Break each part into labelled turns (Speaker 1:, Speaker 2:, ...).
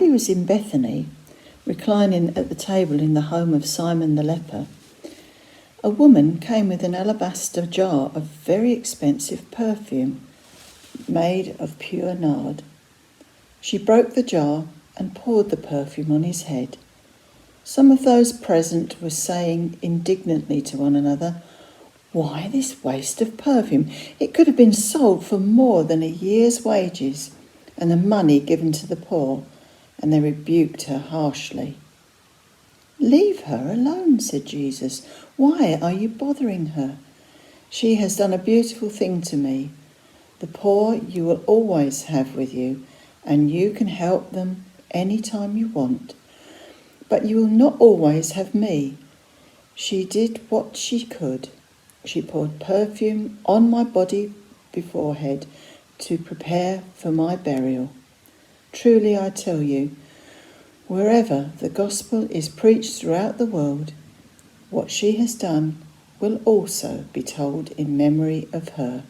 Speaker 1: he was in Bethany, reclining at the table in the home of Simon the leper, a woman came with an alabaster jar of very expensive perfume made of pure nard. She broke the jar and poured the perfume on his head. Some of those present were saying indignantly to one another, "Why this waste of perfume? It could have been sold for more than a year's wages and the money given to the poor." And they rebuked her harshly. "Leave her alone," said Jesus. "Why are you bothering her? She has done a beautiful thing to me. The poor you will always have with you, and you can help them any time you want. But you will not always have me. She did what she could. She poured perfume on my body beforehand to prepare for my burial. Truly I tell you, wherever the gospel is preached throughout the world, what she has done will also be told in memory of her."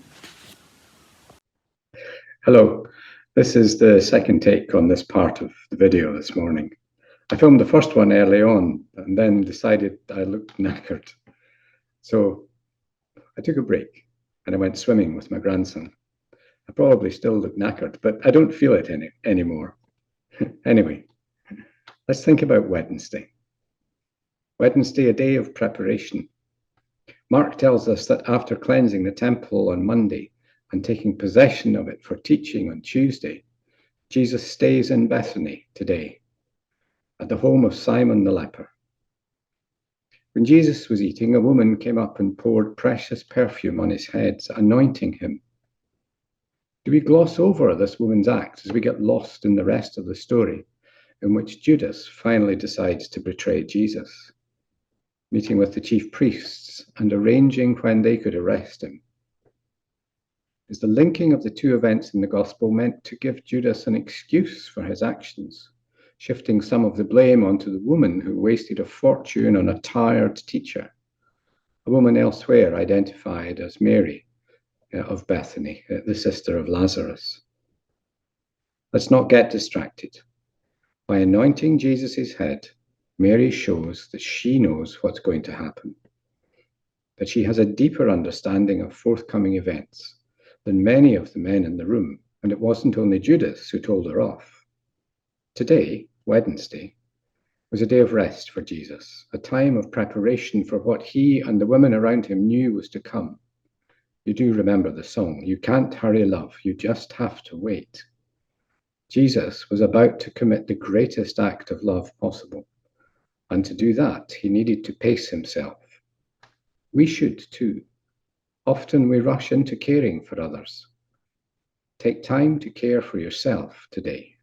Speaker 2: Hello, this is the second take on this part of the video this morning. I filmed the first one early on and then decided I looked knackered. So I took a break and I went swimming with my grandson. I probably still look knackered, but I don't feel it anymore. Anyway, let's think about Wednesday. Wednesday, a day of preparation. Mark tells us that after cleansing the temple on Monday and taking possession of it for teaching on Tuesday, Jesus stays in Bethany today, at the home of Simon the leper. When Jesus was eating, a woman came up and poured precious perfume on his head, anointing him. Do we gloss over this woman's act as we get lost in the rest of the story, in which Judas finally decides to betray Jesus, meeting with the chief priests and arranging when they could arrest him? Is the linking of the two events in the gospel meant to give Judas an excuse for his actions, shifting some of the blame onto the woman who wasted a fortune on a tired teacher, a woman elsewhere identified as Mary of Bethany, the sister of Lazarus? Let's not get distracted. By anointing Jesus' head, Mary shows that she knows what's going to happen, that she has a deeper understanding of forthcoming events than many of the men in the room, and it wasn't only Judas who told her off. Today, Wednesday, was a day of rest for Jesus, a time of preparation for what he and the women around him knew was to come. You do remember the song, "You can't hurry love, you just have to wait." Jesus was about to commit the greatest act of love possible, and to do that, he needed to pace himself. We should too. Often we rush into caring for others. Take time to care for yourself today.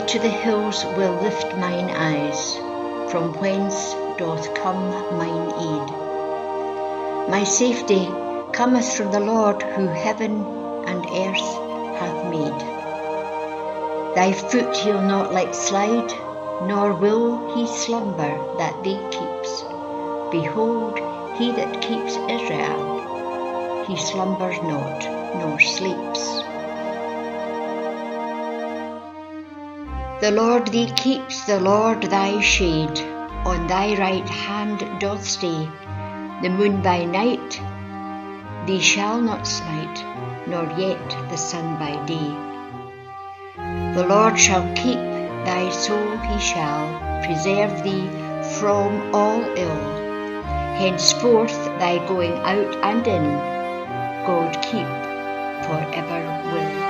Speaker 3: to the hills will lift mine eyes, from whence doth come mine aid. My safety cometh from the Lord, who heaven and earth hath made. Thy foot he'll not let slide, nor will he slumber that thee keeps. Behold, he that keeps Israel, he slumbers not, nor sleeps. The Lord thee keeps, the Lord thy shade, on thy right hand doth stay. The moon by night thee shall not smite, nor yet the sun by day. The Lord shall keep thy soul, he shall preserve thee from all ill. Henceforth thy going out and in, God keep for ever will.